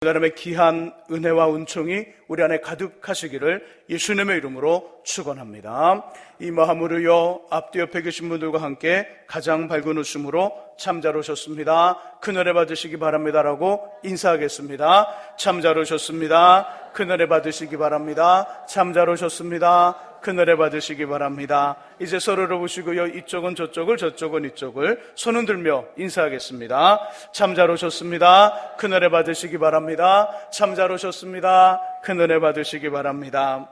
하나님의 귀한 은혜와 은총이 우리 안에 가득하시기를 예수님의 이름으로 축원합니다. 이 마음으로요, 앞뒤 옆에 계신 분들과 함께 가장 밝은 웃음으로 참 잘 오셨습니다, 큰 은혜 받으시기 바랍니다라고 인사하겠습니다. 참 잘 오셨습니다, 큰 은혜 받으시기 바랍니다. 참 잘 오셨습니다, 큰 은혜 받으시기 바랍니다. 이제 서로를 보시고요, 이쪽은 저쪽을, 저쪽은 이쪽을 손 흔들며 인사하겠습니다. 참 잘 오셨습니다, 큰 은혜 받으시기 바랍니다. 참 잘 오셨습니다, 큰 은혜 받으시기 바랍니다.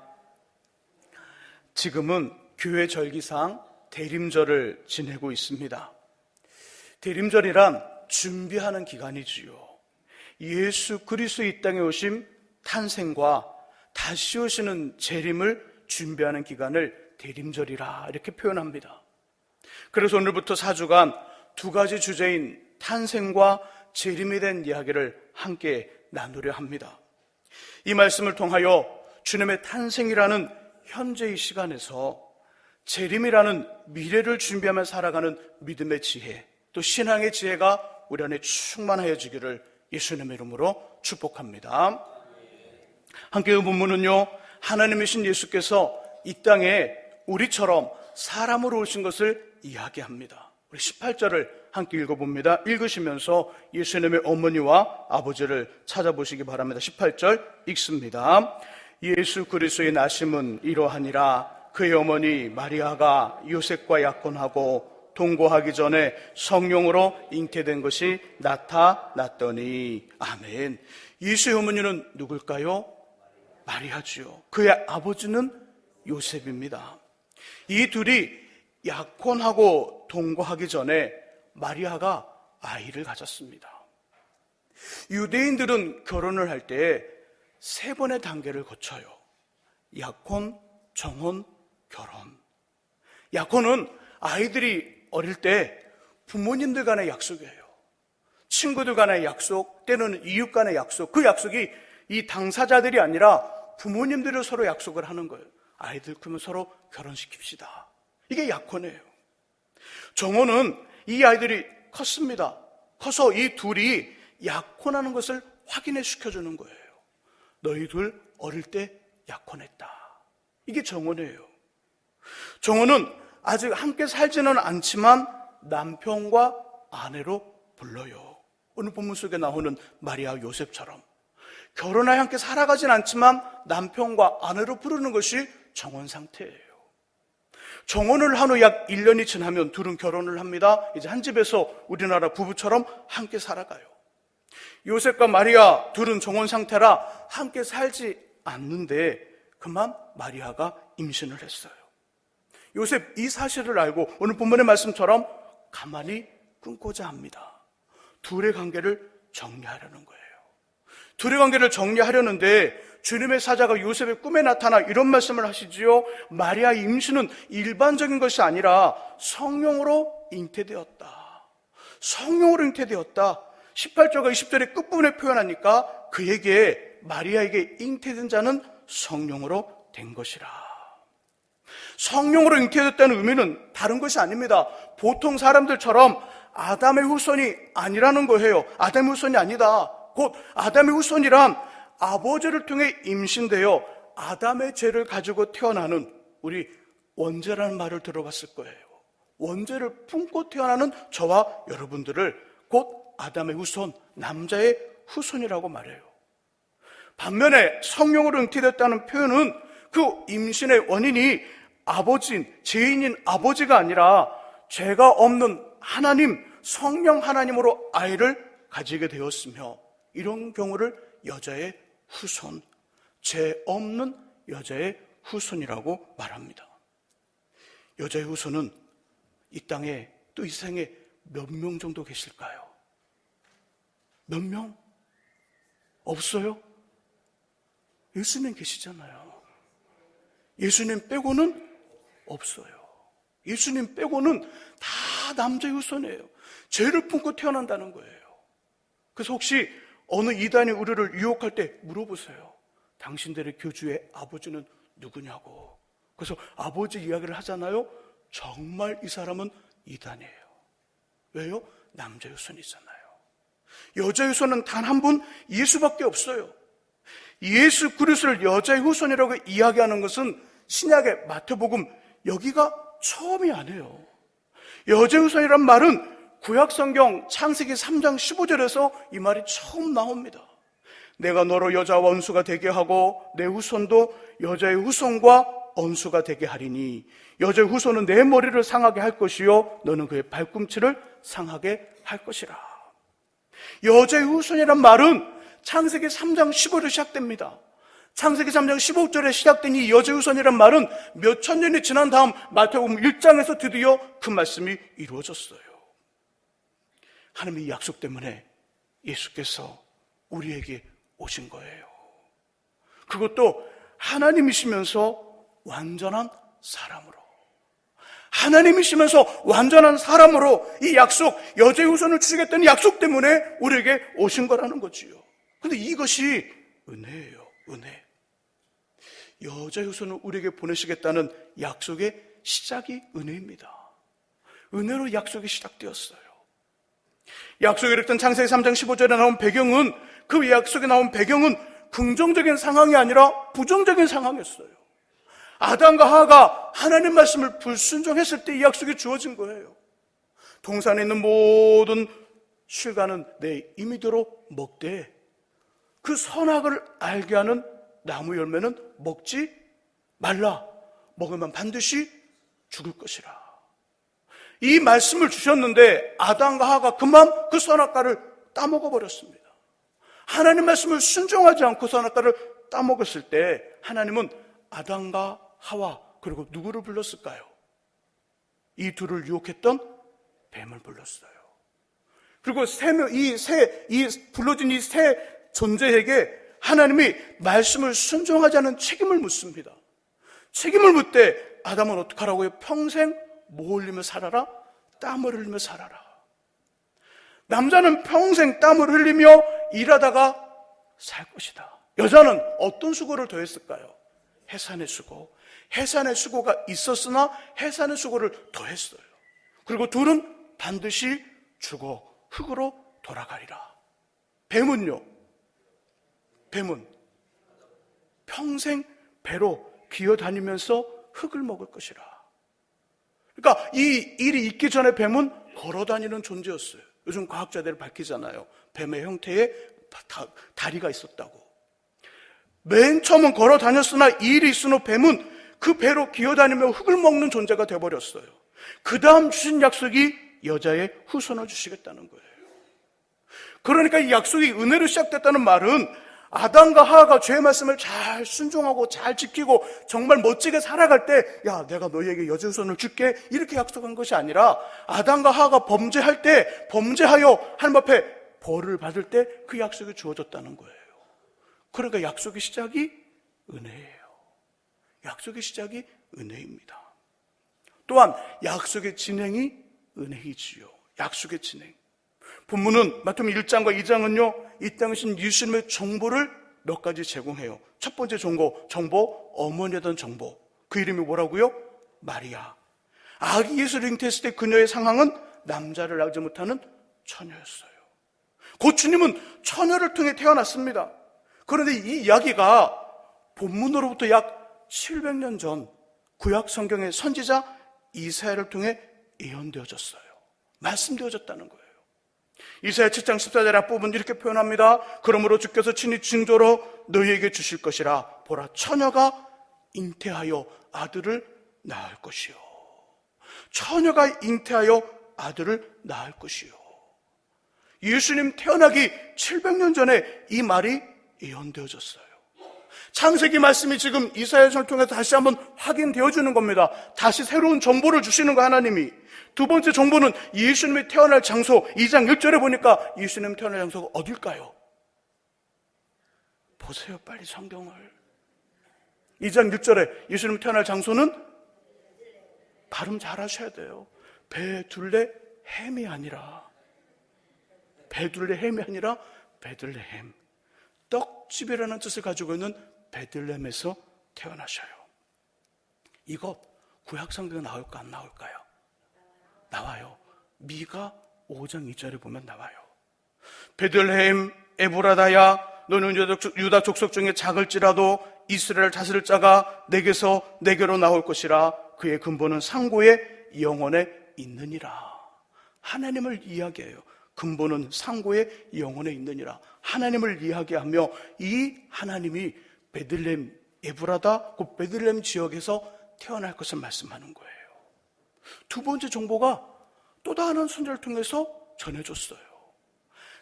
지금은 교회 절기상 대림절을 지내고 있습니다. 대림절이란 준비하는 기간이지요. 예수 그리스도 이 땅에 오심 탄생과 다시 오시는 재림을 준비하는 기간을 대림절이라 이렇게 표현합니다. 그래서 오늘부터 4주간 두 가지 주제인 탄생과 재림에 대한 이야기를 함께 나누려 합니다. 이 말씀을 통하여 주님의 탄생이라는 현재의 시간에서 재림이라는 미래를 준비하며 살아가는 믿음의 지혜, 또 신앙의 지혜가 우리 안에 충만하여지기를 예수님의 이름으로 축복합니다. 함께 본문은요, 하나님이신 예수께서 이 땅에 우리처럼 사람으로 오신 것을 이야기합니다. 우리 18절을 함께 읽어봅니다. 읽으시면서 예수님의 어머니와 아버지를 찾아보시기 바랍니다. 18절 읽습니다. 예수 그리스도의 나심은 이러하니라. 그의 어머니 마리아가 요셉과 약혼하고 동거하기 전에 성령으로 잉태된 것이 나타났더니. 아멘. 예수의 어머니는 누굴까요? 마리아지요. 그의 아버지는 요셉입니다. 이 둘이 약혼하고 동거하기 전에 마리아가 아이를 가졌습니다. 유대인들은 결혼을 할 때 3번의 단계를 거쳐요. 약혼, 정혼, 결혼. 약혼은 아이들이 어릴 때 부모님들 간의 약속이에요. 친구들 간의 약속, 때로는 이웃 간의 약속. 그 약속이 이 당사자들이 아니라 부모님들이 서로 약속을 하는 거예요. 아이들 크면 서로 결혼시킵시다. 이게 약혼이에요. 정혼은 이 아이들이 컸습니다. 커서 이 둘이 약혼하는 것을 확인해 시켜주는 거예요. 너희 둘 어릴 때 약혼했다. 이게 정혼이에요. 정혼은 아직 함께 살지는 않지만 남편과 아내로 불러요. 오늘 본문 속에 나오는 마리아 요셉처럼 결혼하여 함께 살아가진 않지만 남편과 아내로 부르는 것이 정혼 상태예요. 정혼을 한 후 약 1년이 지나면 둘은 결혼을 합니다. 이제 한 집에서 우리나라 부부처럼 함께 살아가요. 요셉과 마리아 둘은 정혼 상태라 함께 살지 않는데 그만 마리아가 임신을 했어요. 요셉 이 사실을 알고 오늘 본문의 말씀처럼 가만히 끊고자 합니다. 둘의 관계를 정리하려는 거예요. 둘의 관계를 정리하려는데 주님의 사자가 요셉의 꿈에 나타나 이런 말씀을 하시지요. 마리아의 임신은 일반적인 것이 아니라 성령으로 잉태되었다. 성령으로 잉태되었다. 18절과 20절의 끝부분에 표현하니까 그에게 마리아에게 잉태된 자는 성령으로 된 것이라. 성령으로 잉태됐다는 의미는 다른 것이 아닙니다. 보통 사람들처럼 아담의 후손이 아니라는 거예요. 아담의 후손이 아니다. 곧 아담의 후손이란 아버지를 통해 임신되어 아담의 죄를 가지고 태어나는 우리 원죄라는 말을 들어봤을 거예요. 원죄를 품고 태어나는 저와 여러분들을 곧 아담의 후손, 남자의 후손이라고 말해요. 반면에 성령으로 잉태됐다는 표현은 그 임신의 원인이 아버지인, 죄인인 아버지가 아니라 죄가 없는 하나님, 성령 하나님으로 아이를 가지게 되었으며 이런 경우를 여자의 후손, 죄 없는 여자의 후손이라고 말합니다. 여자의 후손은 이 땅에 또 이 세상에 몇 명 정도 계실까요? 몇 명? 없어요? 예수님 계시잖아요. 예수님 빼고는 없어요. 예수님 빼고는 다 남자의 후손이에요. 죄를 품고 태어난다는 거예요. 그래서 혹시 어느 이단이 우리를 유혹할 때 물어보세요. 당신들의 교주의 아버지는 누구냐고. 그래서 아버지 이야기를 하잖아요. 정말 이 사람은 이단이에요. 왜요? 남자의 후손이잖아요. 여자의 후손은 단 한 분 예수밖에 없어요. 예수 그리스도를 여자의 후손이라고 이야기하는 것은 신약의 마태복음 여기가 처음이 아니에요. 여자의 후손이란 말은 구약성경 창세기 3장 15절에서 이 말이 처음 나옵니다. 내가 너로 여자와 원수가 되게 하고 내 후손도 여자의 후손과 원수가 되게 하리니 여자의 후손은 내 머리를 상하게 할 것이요 너는 그의 발꿈치를 상하게 할 것이라. 여자의 후손이란 말은 창세기 3장 15절에 시작됩니다. 창세기 3장 15절에 시작된 이 여자의 후손이란 말은 몇 천 년이 지난 다음 마태복음 1장에서 드디어 그 말씀이 이루어졌어요. 하나님의 약속 때문에 예수께서 우리에게 오신 거예요. 그것도 하나님이시면서 완전한 사람으로, 하나님이시면서 완전한 사람으로 이 약속, 여자의 후손을 주시겠다는 약속 때문에 우리에게 오신 거라는 거지요. 그런데 이것이 은혜예요. 은혜. 여자의 후손을 우리에게 보내시겠다는 약속의 시작이 은혜입니다. 은혜로 약속이 시작되었어요. 약속이 이랬던 창세기 3장 15절에 나온 배경은, 그 약속에 나온 배경은 긍정적인 상황이 아니라 부정적인 상황이었어요. 아담과 하와가 하나님 말씀을 불순종했을 때 이 약속이 주어진 거예요. 동산에 있는 모든 실과는 내 임의대로 먹되 그 선악을 알게 하는 나무 열매는 먹지 말라. 먹으면 반드시 죽을 것이라. 이 말씀을 주셨는데 아담과 하와가 그만 그 선악과를 따먹어 버렸습니다. 하나님 말씀을 순종하지 않고 선악과를 따먹었을 때 하나님은 아담과 하와 그리고 누구를 불렀을까요? 이 둘을 유혹했던 뱀을 불렀어요. 그리고 불러진 이 세 존재에게 하나님이 말씀을 순종하지 않은 책임을 묻습니다. 책임을 묻되 아담은 어떻게 하라고요? 평생 뭐 흘리며 살아라? 땀을 흘리며 살아라. 남자는 평생 땀을 흘리며 일하다가 살 것이다. 여자는 어떤 수고를 더했을까요? 해산의 수고. 해산의 수고가 있었으나 해산의 수고를 더했어요. 그리고 둘은 반드시 죽어 흙으로 돌아가리라. 뱀은요? 뱀은 평생 배로 기어다니면서 흙을 먹을 것이라. 그러니까 이 일이 있기 전에 뱀은 걸어다니는 존재였어요. 요즘 과학자들이 밝히잖아요. 뱀의 형태에 다리가 있었다고. 맨 처음은 걸어다녔으나 이 일이 있은 후 뱀은 그 배로 기어다니며 흙을 먹는 존재가 되어버렸어요. 그 다음 주신 약속이 여자의 후손을 주시겠다는 거예요. 그러니까 이 약속이 은혜로 시작됐다는 말은 아담과 하와가 죄의 말씀을 잘 순종하고 잘 지키고 정말 멋지게 살아갈 때, 야, 내가 너희에게 여자의 후손을 줄게, 이렇게 약속한 것이 아니라 아담과 하와가 범죄할 때, 범죄하여 하나님 앞에 벌을 받을 때 그 약속이 주어졌다는 거예요. 그러니까 약속의 시작이 은혜예요. 약속의 시작이 은혜입니다. 또한 약속의 진행이 은혜이지요. 약속의 진행. 본문은 마태복음 1장과 2장은요, 이 땅에 오신 예수님의 정보를 몇 가지 제공해요. 첫 번째 정보, 어머니에 대한 정보. 그 이름이 뭐라고요? 마리아. 아기 예수를 잉태했을 때 그녀의 상황은 남자를 낳지 못하는 처녀였어요. 곧 주님은 처녀를 통해 태어났습니다. 그런데 이 이야기가 본문으로부터 약 700년 전 구약 성경의 선지자 이사야를 통해 예언되어졌어요. 말씀되어졌다는 거예요. 이사야 7장 14절 앞부분 이렇게 표현합니다. 그러므로 주께서 친히 징조로 너희에게 주실 것이라. 보라, 처녀가 잉태하여 아들을 낳을 것이요. 처녀가 잉태하여 아들을 낳을 것이요. 예수님 태어나기 700년 전에 이 말이 예언되어졌어요. 창세기 말씀이 지금 이사야서를 통해서 다시 한번 확인되어주는 겁니다. 다시 새로운 정보를 주시는 거 하나님이. 두 번째 정보는 예수님이 태어날 장소. 2장 1절에 보니까 예수님 태어날 장소가 어딜까요? 보세요, 빨리 성경을. 2장 6절에 예수님 태어날 장소는 발음 잘 하셔야 돼요. 베둘레헴이 아니라 베들레헴. 떡집이라는 뜻을 가지고 있는 베들레헴에서 태어나셔요. 이거 구약 성경에 나올까 안 나올까요? 나와요. 미가 5장 2절에 보면 나와요. 베들레헴 에브라다야, 너는 유다 족속 중에 작을지라도 이스라엘 다스릴 자가 내게서 내게로 나올 것이라. 그의 근본은 상고의 영혼에 있느니라. 하나님을 이야기해요. 근본은 상고의 영혼에 있느니라. 하나님을 이야기하며 이 하나님이 베들레헴 에브라다, 그 베들레헴 지역에서 태어날 것을 말씀하는 거예요. 두 번째 정보가 또 다른 선지자를 통해서 전해줬어요.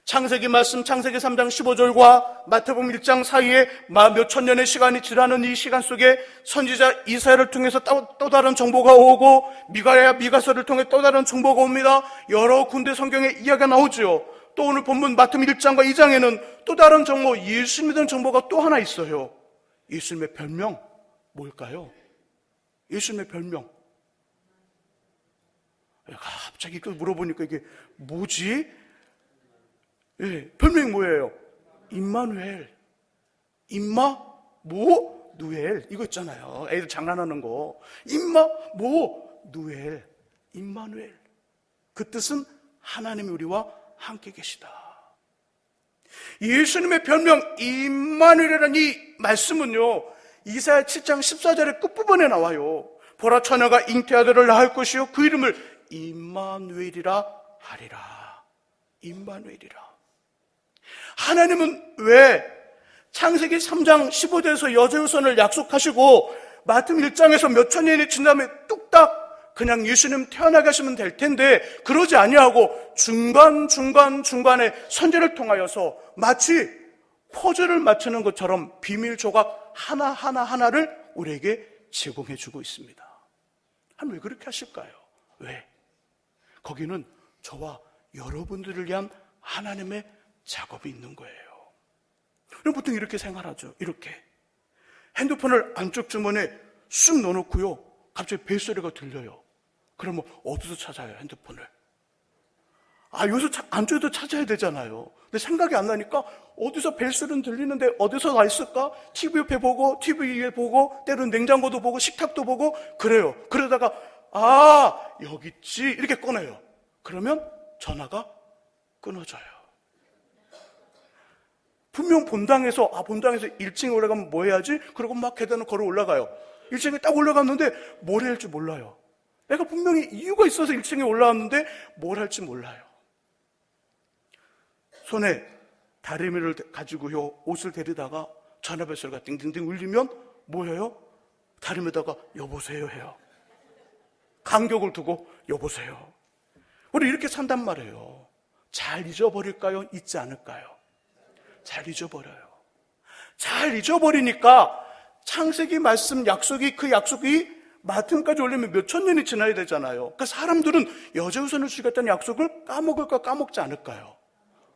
창세기 말씀, 창세기 3장 15절과 마태복음 1장 사이에 몇천 년의 시간이 지나는 이 시간 속에 선지자 이사야를 통해서 또 다른 정보가 오고, 미가서를 통해 또 다른 정보가 옵니다. 여러 군데 성경에 이야기가 나오죠. 또 오늘 본문 마태복음 1장과 2장에는 또 다른 정보, 예수님에 대한 정보가 또 하나 있어요. 예수님의 별명 뭘까요? 예수님의 별명. 갑자기 물어보니까 이게 뭐지? 예, 별명이 뭐예요? 임마누엘. 누엘. 이거 있잖아요. 애들 장난하는 거. 누엘. 임마누엘. 그 뜻은 하나님이 우리와 함께 계시다. 예수님의 별명 임마누엘이라는 이 말씀은요, 이사야 7장 14절의 끝부분에 나와요. 보라, 처녀가 잉태아들을 낳을 것이요 그 이름을 임마누엘이라 하리라. 임마누엘이라. 하나님은 왜 창세기 3장 15절에서 여자유선을 약속하시고 마태복음 1장에서 몇천 년이 지난 다음에 뚝딱 그냥 예수님 태어나게 하시면 될 텐데 그러지 아니하고 중간에 선지를 통하여서 마치 퍼즐을 맞추는 것처럼 비밀 조각 하나를 우리에게 제공해 주고 있습니다. 하나님 왜 그렇게 하실까요? 왜? 거기는 저와 여러분들을 위한 하나님의 작업이 있는 거예요. 그럼 보통 이렇게 생활하죠. 이렇게 핸드폰을 안쪽 주머니에 쑥 넣어놓고요, 갑자기 벨소리가 들려요. 그러면 어디서 찾아요? 핸드폰을. 여기서 안쪽에도 찾아야 되잖아요. 근데 생각이 안 나니까 어디서 벨소리는 들리는데 어디서 나 있을까? TV 옆에 보고, TV 위에 보고, 때로는 냉장고도 보고, 식탁도 보고 그래요. 그러다가 여기 있지 이렇게 꺼내요. 그러면 전화가 끊어져요. 분명 본당에서 1층에 올라가면 뭐 해야지? 그러고 막 계단을 걸어 올라가요. 1층에 딱 올라갔는데 뭘 해야 할지 몰라요. 내가 분명히 이유가 있어서 1층에 올라왔는데 뭘 할지 몰라요. 손에 다리미를 가지고요, 옷을 데리다가 전화벨 소리가 띵띵띵 울리면 뭐 해요? 다리미에다가 여보세요 해요. 간격을 두고 여보세요. 우리 이렇게 산단 말이에요. 잘 잊어버릴까요? 잊지 않을까요? 잘 잊어버려요. 잘 잊어버리니까 창세기 말씀 그 약속이 마태복음까지 올리면 몇천 년이 지나야 되잖아요. 그러니까 사람들은 여자우선을 주겠다는 약속을 까먹을까 까먹지 않을까요?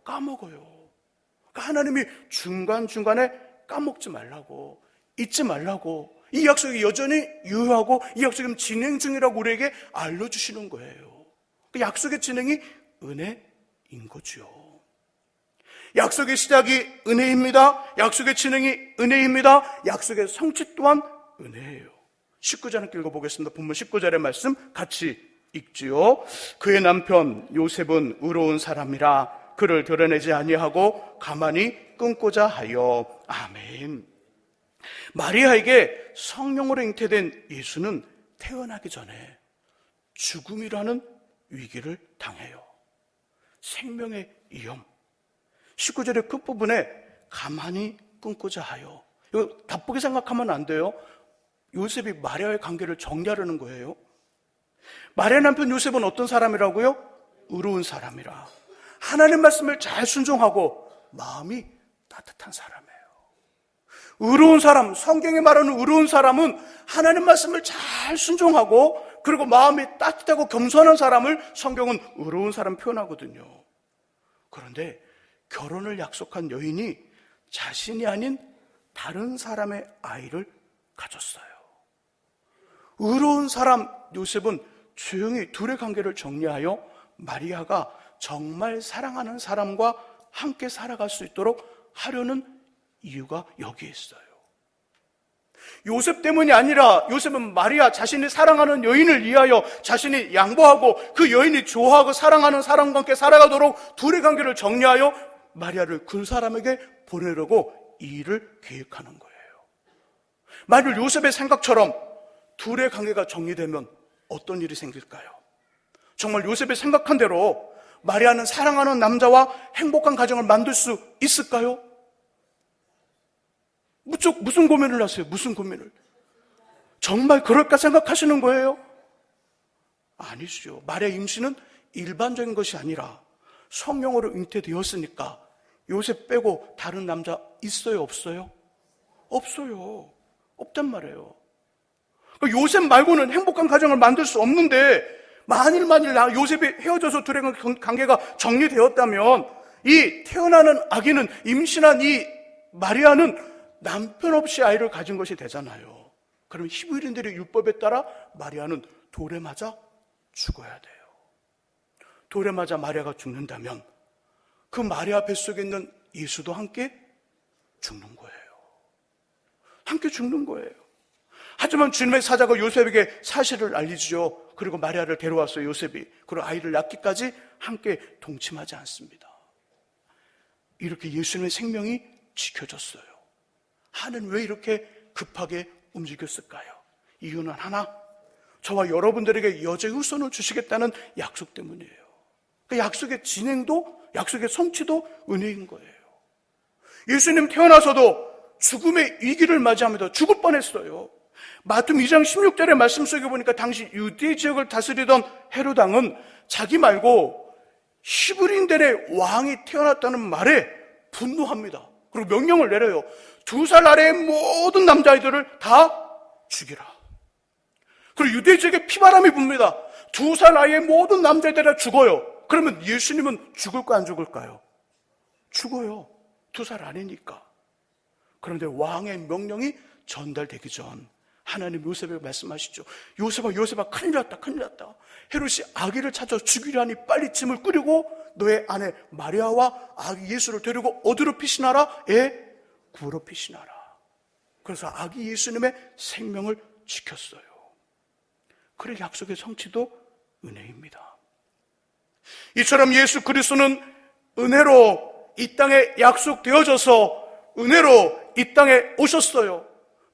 까먹어요. 그러니까 하나님이 중간중간에 까먹지 말라고, 잊지 말라고, 이 약속이 여전히 유효하고 이 약속이 진행 중이라고 우리에게 알려주시는 거예요. 그 약속의 진행이 은혜인 거죠. 약속의 시작이 은혜입니다. 약속의 진행이 은혜입니다. 약속의 성취 또한 은혜예요. 19절 함께 읽어보겠습니다. 본문 19절의 말씀 같이 읽지요. 그의 남편 요셉은 의로운 사람이라 그를 드러내지 아니하고 가만히 끊고자 하여. 아멘. 마리아에게 성령으로 잉태된 예수는 태어나기 전에 죽음이라는 위기를 당해요. 생명의 위험. 19절의 끝부분에 가만히 끊고자 하여. 이거 나쁘게 생각하면 안 돼요. 요셉이 마리아의 관계를 정리하려는 거예요. 마리아 남편 요셉은 어떤 사람이라고요? 의로운 사람이라. 하나님 말씀을 잘 순종하고 마음이 따뜻한 사람이에요. 의로운 사람, 성경에 말하는 의로운 사람은 하나님 말씀을 잘 순종하고 그리고 마음이 따뜻하고 겸손한 사람을 성경은 의로운 사람 표현하거든요. 그런데 결혼을 약속한 여인이 자신이 아닌 다른 사람의 아이를 가졌어요. 의로운 사람 요셉은 조용히 둘의 관계를 정리하여 마리아가 정말 사랑하는 사람과 함께 살아갈 수 있도록 하려는 이유가 여기에 있어요. 요셉 때문이 아니라 요셉은 마리아 자신이 사랑하는 여인을 위하여 자신이 양보하고 그 여인이 좋아하고 사랑하는 사람과 함께 살아가도록 둘의 관계를 정리하여 마리아를 그 사람에게 보내려고 이 일을 계획하는 거예요. 만일 요셉의 생각처럼 둘의 관계가 정리되면 어떤 일이 생길까요? 정말 요셉이 생각한 대로 마리아는 사랑하는 남자와 행복한 가정을 만들 수 있을까요? 무슨 고민을 하세요? 무슨 고민을? 정말 그럴까 생각하시는 거예요? 아니죠. 마리아 임신은 일반적인 것이 아니라 성령으로 잉태되었으니까 요셉 빼고 다른 남자 있어요? 없어요? 없어요. 없단 말이에요. 요셉 말고는 행복한 가정을 만들 수 없는데 만일 요셉이 헤어져서 둘의 관계가 정리되었다면 이 태어나는 아기는 임신한 이 마리아는 남편 없이 아이를 가진 것이 되잖아요. 그럼 히브리인들의 율법에 따라 마리아는 돌에 맞아 죽어야 돼요. 돌에 맞아 마리아가 죽는다면 그 마리아 뱃속에 있는 예수도 함께 죽는 거예요. 함께 죽는 거예요. 하지만 주님의 사자가 요셉에게 사실을 알리죠. 그리고 마리아를 데려와서 요셉이 그리고 아이를 낳기까지 함께 동침하지 않습니다. 이렇게 예수님의 생명이 지켜졌어요. 하나는 왜 이렇게 급하게 움직였을까요? 이유는 하나, 저와 여러분들에게 여자의 후손을 주시겠다는 약속 때문이에요. 그 약속의 진행도, 약속의 성취도 은혜인 거예요. 예수님 태어나서도 죽음의 위기를 맞이하면서 죽을 뻔했어요. 마태복음 2장 16절의 말씀 속에 보니까 당시 유대 지역을 다스리던 헤롯 왕은 자기 말고 히브리인들의 왕이 태어났다는 말에 분노합니다. 그리고 명령을 내려요. 2살 아래의 모든 남자아이들을 다 죽이라. 그리고 유대 지역에 피바람이 붑니다. 2살 아이의 모든 남자아이들이 다 죽어요. 그러면 예수님은 죽을까 안 죽을까요? 죽어요. 2살 아래니까. 그런데 왕의 명령이 전달되기 전 하나님 요셉에게 말씀하시죠. 요셉아 큰일 났다. 헤롯이 아기를 찾아 죽이려니 빨리 짐을 꾸리고 너의 아내 마리아와 아기 예수를 데리고 어디로 피신하라? 구로 피신하라. 그래서 아기 예수님의 생명을 지켰어요. 그래 약속의 성취도 은혜입니다. 이처럼 예수 그리스도는 은혜로 이 땅에 약속되어져서 은혜로 이 땅에 오셨어요.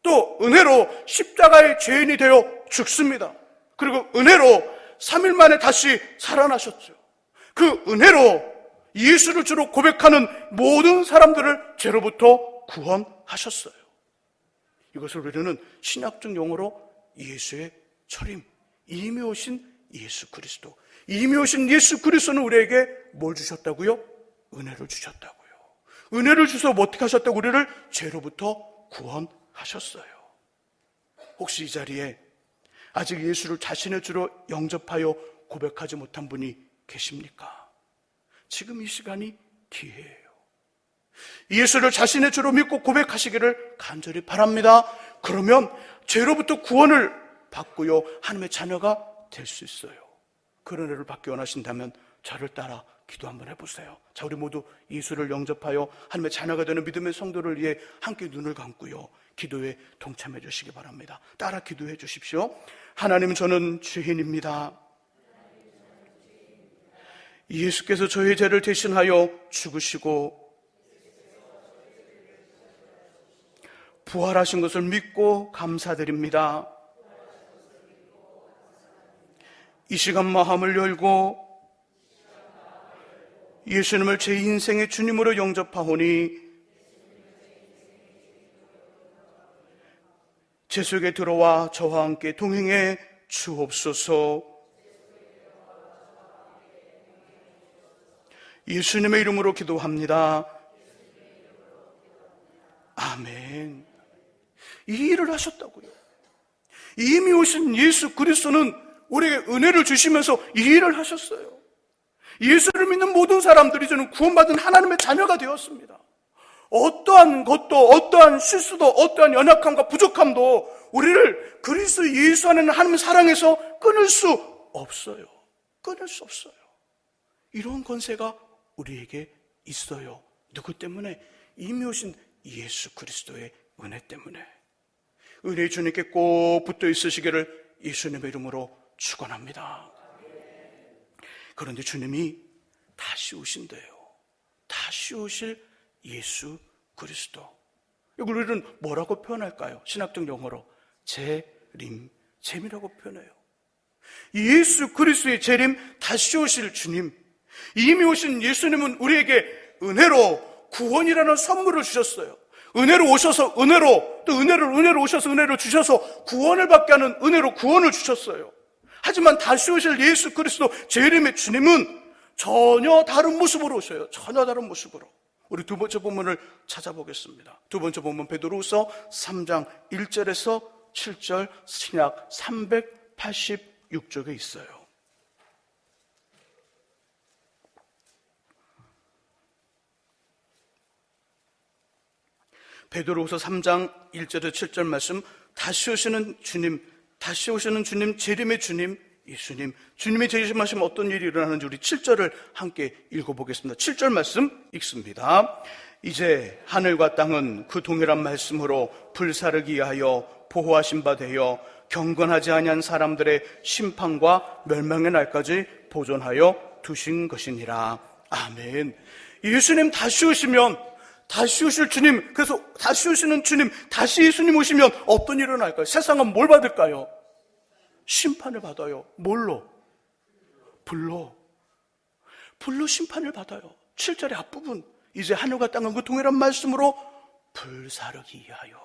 또 은혜로 십자가의 죄인이 되어 죽습니다. 그리고 은혜로 3일 만에 다시 살아나셨죠. 그 은혜로 예수를 주로 고백하는 모든 사람들을 죄로부터 구원하셨어요. 이것을 우리는 신학적 용어로 예수의 철임, 이미 오신 예수 그리스도. 이미 오신 예수 그리스도는 우리에게 뭘 주셨다고요? 은혜를 주셨다고요. 은혜를 주셔서 어떻게 하셨다고? 우리를 죄로부터 구원하셨어요. 혹시 이 자리에 아직 예수를 자신의 주로 영접하여 고백하지 못한 분이 계십니까? 지금 이 시간이 기회예요. 예수를 자신의 주로 믿고 고백하시기를 간절히 바랍니다. 그러면 죄로부터 구원을 받고요, 하나님의 자녀가 될 수 있어요. 그런 은혜를 받기 원하신다면 저를 따라 기도 한번 해보세요. 자, 우리 모두 예수를 영접하여 하나님의 자녀가 되는 믿음의 성도를 위해 함께 눈을 감고요, 기도에 동참해 주시기 바랍니다. 따라 기도해 주십시오. 하나님, 저는 죄인입니다. 예수께서 저의 죄를 대신하여 죽으시고 부활하신 것을 믿고 감사드립니다. 이 시간 마음을 열고 예수님을 제 인생의 주님으로 영접하오니 제 속에 들어와 저와 함께 동행해 주옵소서. 예수님의 이름으로 기도합니다. 아멘. 이 일을 하셨다고요. 이미 오신 예수 그리스도는 우리에게 은혜를 주시면서 이 일을 하셨어요. 예수를 믿는 모든 사람들이 저는 구원받은 하나님의 자녀가 되었습니다. 어떠한 것도, 어떠한 실수도, 어떠한 연약함과 부족함도 우리를 그리스도 예수 안에 있는 하나님의 사랑에서 끊을 수 없어요. 끊을 수 없어요. 이런 권세가 우리에게 있어요. 누구 때문에? 이미 오신 예수 그리스도의 은혜 때문에. 은혜의 주님께 꼭 붙어 있으시기를 예수님의 이름으로 축원합니다. 그런데 주님이 다시 오신대요. 다시 오실 예수 그리스도. 이걸 우리는 뭐라고 표현할까요? 신학적 용어로 재림이라고 표현해요. 예수 그리스도의 재림, 다시 오실 주님, 이미 오신 예수님은 우리에게 은혜로 구원이라는 선물을 주셨어요. 은혜로 오셔서 은혜로, 또 은혜로 오셔서 은혜로 주셔서 구원을 받게 하는 은혜로 구원을 주셨어요. 하지만 다시 오실 예수 그리스도 재림의 주님은 전혀 다른 모습으로 오셔요. 전혀 다른 모습으로. 우리 두 번째 본문을 찾아보겠습니다. 두 번째 본문 베드로후서 3장 1절에서 7절, 신약 386쪽에 있어요. 베드로후서 3장 1절에서 7절 말씀, 다시 오시는 주님, 재림의 주님, 예수님, 주님의 재림하시면 어떤 일이 일어나는지 우리 7절을 함께 읽어보겠습니다. 7절 말씀 읽습니다. 이제 하늘과 땅은 그 동일한 말씀으로 불사르기 위하여 보호하신 바 되어 경건하지 아니한 사람들의 심판과 멸망의 날까지 보존하여 두신 것이니라. 아멘. 예수님 다시 오시면, 다시 오실 주님, 그래서 다시 오시는 주님, 다시 예수님 오시면 어떤 일이 일어날까요? 세상은 뭘 받을까요? 심판을 받아요. 뭘로? 불로 심판을 받아요. 7절의 앞부분, 이제 하늘과 땅은 그 동일한 말씀으로 불사르기 위하여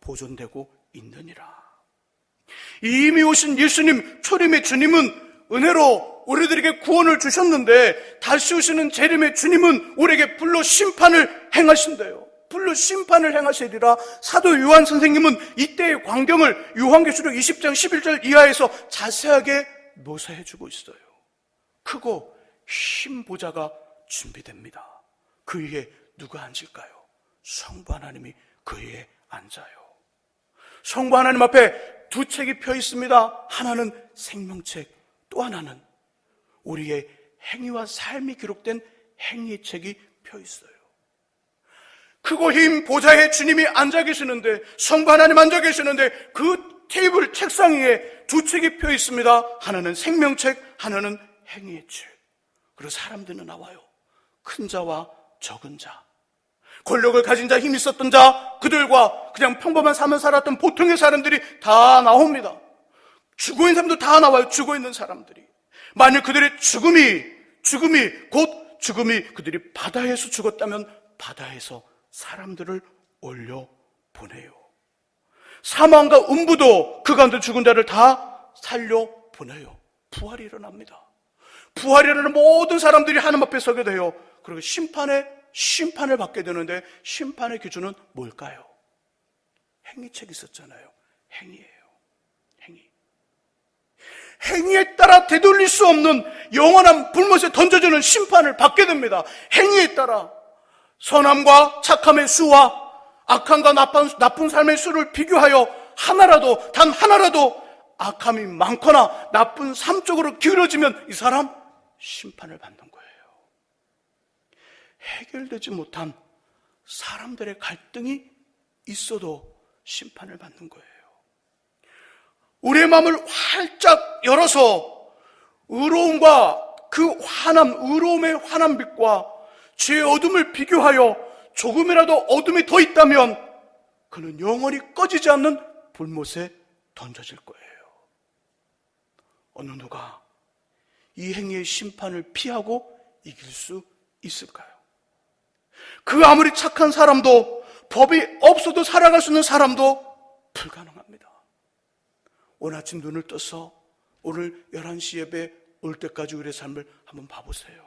보존되고 있느니라. 이미 오신 예수님, 초림의 주님은 은혜로 우리들에게 구원을 주셨는데, 다시 오시는 재림의 주님은 우리에게 불로 심판을 행하신대요. 불로 심판을 행하시리라. 사도 요한 선생님은 이때의 광경을 요한계시록 20장 11절 이하에서 자세하게 묘사해주고 있어요. 크고 흰 보좌가 준비됩니다. 그 위에 누가 앉을까요? 성부 하나님이 그 위에 앉아요. 성부 하나님 앞에 두 책이 펴 있습니다. 하나는 생명책, 또 하나는 우리의 행위와 삶이 기록된 행위의 책이 펴 있어요. 크고 흰 보좌에 주님이 앉아 계시는데, 성부 하나님 앉아 계시는데, 그 테이블 책상 위에 두 책이 펴 있습니다. 하나는 생명책, 하나는 행위의 책. 그리고 사람들은 나와요. 큰 자와 적은 자, 권력을 가진 자, 힘이 있었던 자, 그들과 그냥 평범한 삶을 살았던 보통의 사람들이 다 나옵니다. 죽어있는 사람도 다 나와요. 죽어있는 사람들이. 만약 그들의 죽음이 그들이 바다에서 죽었다면 바다에서 사람들을 올려보내요. 사망과 음부도 그 가운데 죽은 자를 다 살려보내요. 부활이 일어납니다. 부활이 일어나는 모든 사람들이 하나님 앞에 서게 돼요. 그리고 심판을 받게 되는데, 심판의 기준은 뭘까요? 행위책이 있었잖아요. 행위예요. 행위에 따라 되돌릴 수 없는 영원한 불못에 던져주는 심판을 받게 됩니다. 행위에 따라 선함과 착함의 수와 악함과 나쁜 삶의 수를 비교하여 단 하나라도 악함이 많거나 나쁜 삶 쪽으로 기울어지면 이 사람 심판을 받는 거예요. 해결되지 못한 사람들의 갈등이 있어도 심판을 받는 거예요. 우리의 마음을 활짝 열어서 의로움과 의로움의 환한 빛과 죄의 어둠을 비교하여 조금이라도 어둠이 더 있다면 그는 영원히 꺼지지 않는 불못에 던져질 거예요. 어느 누가 이 행위의 심판을 피하고 이길 수 있을까요? 그 아무리 착한 사람도, 법이 없어도 살아갈 수 있는 사람도 불가능합니다. 오늘 아침 눈을 떠서 오늘 11시 예배 올 때까지 우리의 삶을 한번 봐보세요.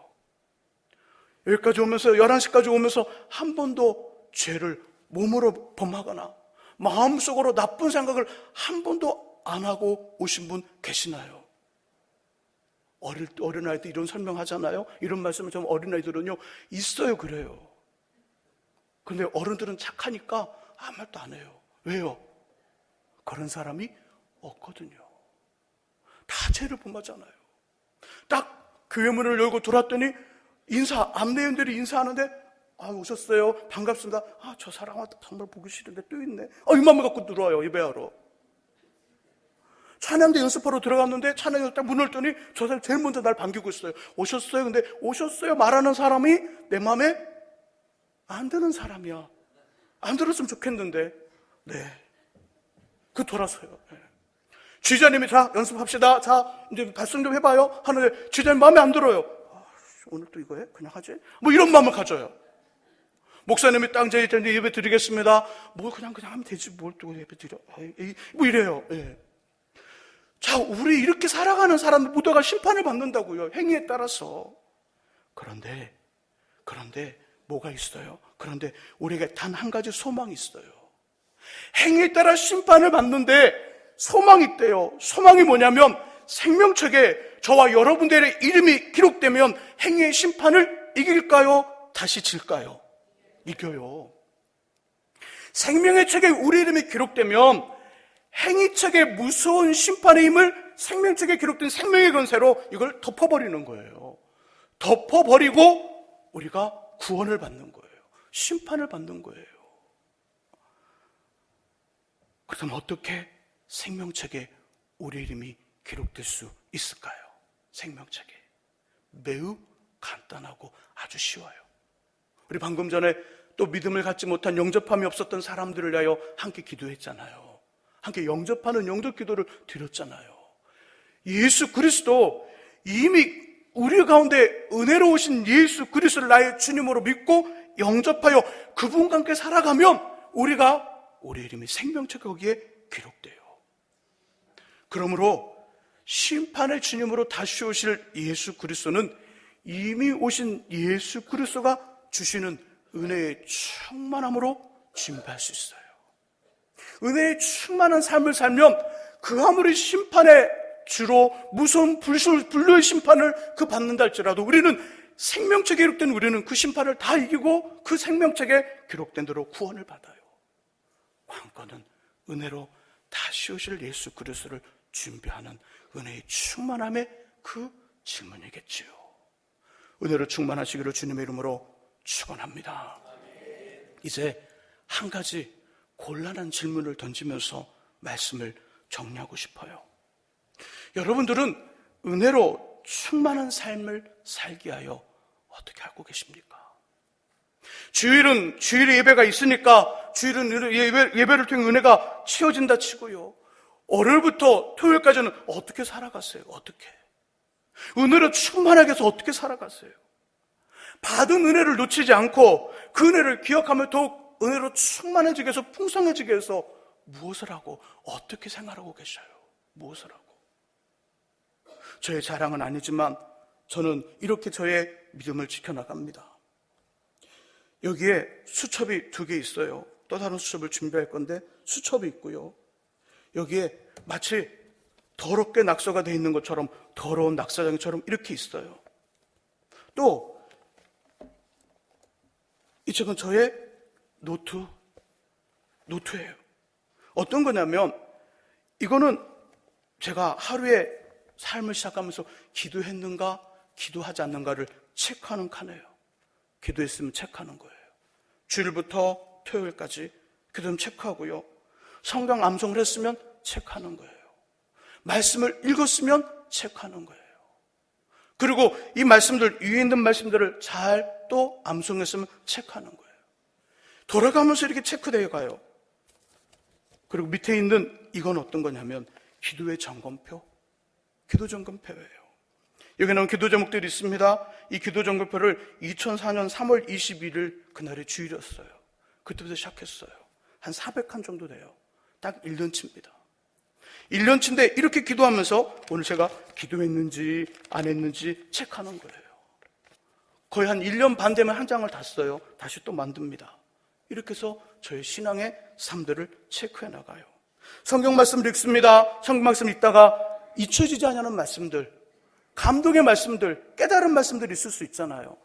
여기까지 오면서, 11시까지 오면서 한 번도 죄를 몸으로 범하거나 마음속으로 나쁜 생각을 한 번도 안 하고 오신 분 계시나요? 어린아이들 이런 설명하잖아요. 이런 말씀을 좀 어린아이들은요 있어요. 그래요. 근데 어른들은 착하니까 아무 말도 안 해요. 왜요? 그런 사람이 없거든요. 다 죄를 범하잖아요. 딱 교회 문을 열고 들어왔더니 안내원들이 인사하는데 오셨어요? 반갑습니다. 저 사람 정말 보기 싫은데 또 있네. 이 맘을 갖고 들어와요, 예배하러. 찬양대 연습하러 들어갔는데 찬양대 딱 문을 열더니 저 사람이 제일 먼저 날 반기고 있어요. 오셨어요? 근데 오셨어요? 말하는 사람이 내 마음에 안 드는 사람이야. 안 들었으면 좋겠는데. 돌아서요. 지휘자님이 자, 연습합시다. 자, 이제 발성 좀 해봐요. 하는데 지휘자님 마음에 안 들어요. 오늘 또 이거 해? 그냥 하지? 이런 마음을 가져요. 목사님이 딱 이제 예배 드리겠습니다. 그냥 하면 되지. 뭘 또 예배 드려. 이래요. 자, 우리 이렇게 살아가는 사람들 모두가 심판을 받는다고요. 행위에 따라서. 그런데 뭐가 있어요? 그런데 우리에게 단 한 가지 소망이 있어요. 행위에 따라 심판을 받는데 소망이 있대요. 소망이 뭐냐면 생명책에 저와 여러분들의 이름이 기록되면 행위의 심판을 이길까요? 다시 질까요? 이겨요. 생명의 책에 우리 이름이 기록되면 행위책의 무서운 심판의 힘을 생명책에 기록된 생명의 권세로 이걸 덮어버리는 거예요. 덮어버리고 우리가 구원을 받는 거예요. 심판을 받는 거예요. 그렇다면 어떻게 생명책에 우리 이름이 기록될 수 있을까요? 생명책에. 매우 간단하고 아주 쉬워요. 우리 방금 전에 또 믿음을 갖지 못한 영접함이 없었던 사람들을 위하여 함께 기도했잖아요. 함께 영접하는 영접 기도를 드렸잖아요. 예수 그리스도 이미 우리 가운데 은혜로우신 예수 그리스도를 나의 주님으로 믿고 영접하여 그분과 함께 살아가면 우리 이름이 생명책 거기에 기록돼요. 그러므로 심판의 주님으로 다시 오실 예수 그리스도는 이미 오신 예수 그리스도가 주시는 은혜의 충만함으로 진배할 수 있어요. 은혜의 충만한 삶을 살면 그 아무리 심판의 주로 무서운 불로의 심판을 받는다 할지라도 우리는 생명책에 기록된 우리는 그 심판을 다 이기고 그 생명책에 기록된 대로 구원을 받아요. 관건은 은혜로 다시 오실 예수 그리스도를 준비하는 은혜의 충만함의 그 질문이겠지요. 은혜로 충만하시기를 주님의 이름으로 축원합니다. 이제 한 가지 곤란한 질문을 던지면서 말씀을 정리하고 싶어요. 여러분들은 은혜로 충만한 삶을 살기 위하여 어떻게 하고 계십니까? 주일은 주일의 예배가 있으니까 주일은 예배를 통해 은혜가 채워진다 치고요. 월요일부터 토요일까지는 어떻게 살아갔어요? 어떻게? 은혜로 충만하게 해서 어떻게 살아갔어요? 받은 은혜를 놓치지 않고 그 은혜를 기억하며 더욱 은혜로 충만해지게 해서 풍성해지게 해서 무엇을 하고 어떻게 생활하고 계셔요? 무엇을 하고? 저의 자랑은 아니지만 저는 이렇게 저의 믿음을 지켜나갑니다. 여기에 수첩이 2개 있어요. 또 다른 수첩을 준비할 건데 수첩이 있고요. 여기에 마치 더럽게 낙서가 되어 있는 것처럼 더러운 낙서장처럼 이렇게 있어요. 또 이 책은 저의 노트예요. 어떤 거냐면 이거는 제가 하루에 삶을 시작하면서 기도했는가 기도하지 않는가를 체크하는 칸이에요. 기도했으면 체크하는 거예요. 주일부터 토요일까지 기도하면 체크하고요. 성경 암송을 했으면 체크하는 거예요. 말씀을 읽었으면 체크하는 거예요. 그리고 이 말씀들, 위에 있는 말씀들을 잘 또 암송했으면 체크하는 거예요. 돌아가면서 이렇게 체크되어 가요. 그리고 밑에 있는 이건 어떤 거냐면 기도의 점검표, 기도 점검표예요. 여기 나온 기도 제목들이 있습니다. 이 기도 점검표를 2004년 3월 21일 그날이 주일이었어요. 그때부터 시작했어요. 한 400칸 정도 돼요. 딱 1년치입니다. 1년치인데 이렇게 기도하면서 오늘 제가 기도했는지 안 했는지 체크하는 거예요. 거의 한 1년 반 되면 한 장을 다 써요. 다시 또 만듭니다. 이렇게 해서 저의 신앙의 삶들을 체크해 나가요. 성경 말씀 읽습니다. 성경 말씀 읽다가 잊혀지지 않는 말씀들, 감동의 말씀들, 깨달은 말씀들이 있을 수 있잖아요.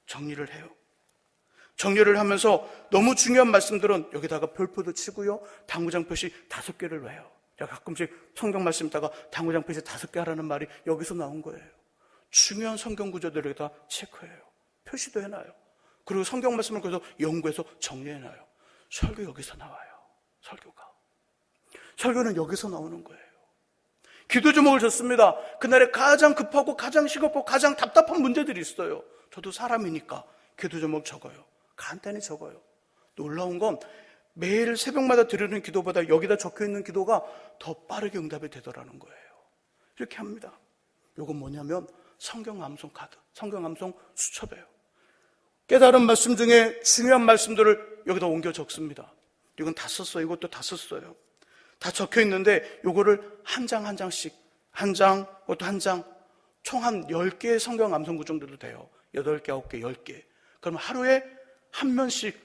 정리를 해요. 정리를 하면서 너무 중요한 말씀들은 여기다가 별표도 치고요. 당구장 표시 5개를 외요. 제가 가끔씩 성경 말씀 있다가 당구장 표시 5개 하라는 말이 여기서 나온 거예요. 중요한 성경 구조들을 다 체크해요. 표시도 해놔요. 그리고 성경 말씀을 그래서 연구해서 정리해놔요. 설교 여기서 나와요. 설교는 여기서 나오는 거예요. 기도 제목을 줬습니다. 그날에 가장 급하고 가장 시급하고 가장 답답한 문제들이 있어요. 저도 사람이니까 기도 제목 적어요. 간단히 적어요. 놀라운 건 매일 새벽마다 드리는 기도보다 여기다 적혀있는 기도가 더 빠르게 응답이 되더라는 거예요. 이렇게 합니다. 이건 뭐냐면 성경 암송 카드, 성경 암송 수첩이에요. 깨달은 말씀 중에 중요한 말씀들을 여기다 옮겨 적습니다. 이건 다 썼어요. 이것도 다 썼어요. 다 적혀 있는데 요거를 한 장 한 장씩, 한 장, 그것도 한 장, 총 한 10개의 성경 암송구 정도도 돼요. 8개, 9개, 10개. 그럼 하루에 한 면씩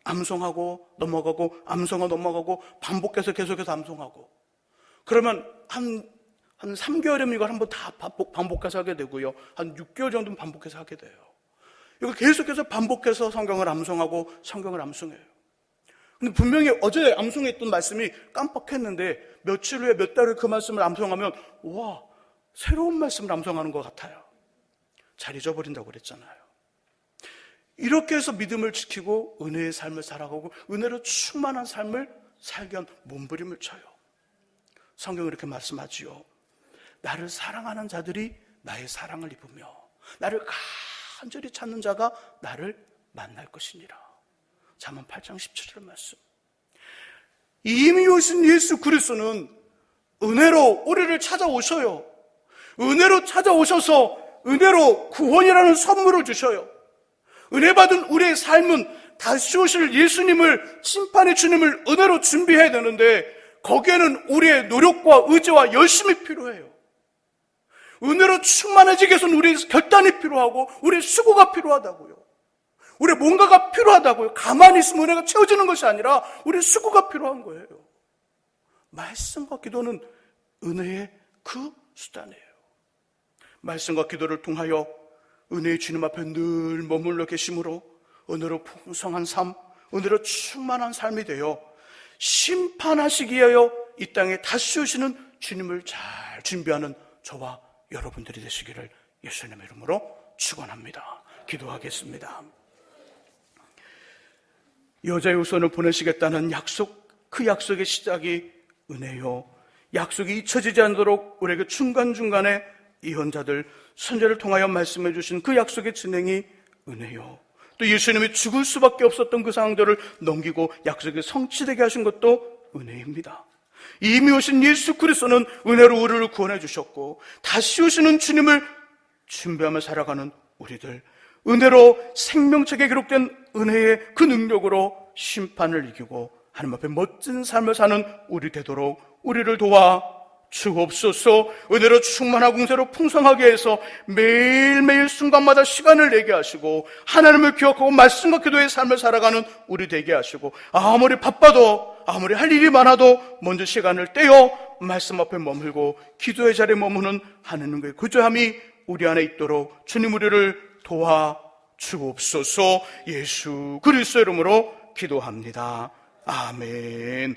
암송하고 넘어가고 암송하고 넘어가고 반복해서 계속해서 암송하고, 그러면 한 3개월이면 이걸 한번 다 반복해서 하게 되고요. 한 6개월 정도는 반복해서 하게 돼요. 이걸 계속해서 반복해서 성경을 암송하고 성경을 암송해요. 근데 분명히 어제 암송했던 말씀이 깜빡했는데 며칠 후에 몇 달 후에 그 말씀을 암송하면 와, 새로운 말씀을 암송하는 것 같아요. 잘 잊어버린다고 그랬잖아요. 이렇게 해서 믿음을 지키고 은혜의 삶을 살아가고 은혜로 충만한 삶을 살기 위한 몸부림을 쳐요. 성경은 이렇게 말씀하지요. 나를 사랑하는 자들이 나의 사랑을 입으며 나를 간절히 찾는 자가 나를 만날 것이니라. 잠언 8장 17절 말씀. 이미 오신 예수 그리스도는 은혜로 우리를 찾아오셔요. 은혜로 찾아오셔서 은혜로 구원이라는 선물을 주셔요. 은혜 받은 우리의 삶은 다시 오실 예수님을, 심판의 주님을 은혜로 준비해야 되는데 거기에는 우리의 노력과 의지와 열심이 필요해요. 은혜로 충만해지기 위해서는 우리의 결단이 필요하고 우리의 수고가 필요하다고요. 우리의 뭔가가 필요하다고요. 가만히 있으면 은혜가 채워지는 것이 아니라 우리의 수고가 필요한 거예요. 말씀과 기도는 은혜의 그 수단이에요. 말씀과 기도를 통하여 은혜의 주님 앞에 늘 머물러 계심으로 은혜로 풍성한 삶, 은혜로 충만한 삶이 되어 심판하시기 위하여 이 땅에 다시 오시는 주님을 잘 준비하는 저와 여러분들이 되시기를 예수님의 이름으로 축원합니다. 기도하겠습니다. 여자의 후손을 보내시겠다는 약속, 그 약속의 시작이 은혜요. 약속이 잊혀지지 않도록 우리에게 중간중간에 예언자들, 선지자를 통하여 말씀해 주신 그 약속의 진행이 은혜요. 또 예수님이 죽을 수밖에 없었던 그 상황들을 넘기고 약속이 성취되게 하신 것도 은혜입니다. 이미 오신 예수 그리스도는 은혜로 우리를 구원해 주셨고 다시 오시는 주님을 준비하며 살아가는 우리들, 은혜로 생명책에 기록된 은혜의 그 능력으로 심판을 이기고 하나님 앞에 멋진 삶을 사는 우리 되도록 우리를 도와 주옵소서. 은혜로 충만하고 공세로 풍성하게 해서 매일매일 순간마다 시간을 내게 하시고 하나님을 기억하고 말씀과 기도의 삶을 살아가는 우리 되게 하시고, 아무리 바빠도 아무리 할 일이 많아도 먼저 시간을 떼어 말씀 앞에 머물고 기도의 자리에 머무는 하나님의 구조함이 우리 안에 있도록 주님 우리를 도와 주옵소서. 예수 그리스도 이름으로 기도합니다. 아멘.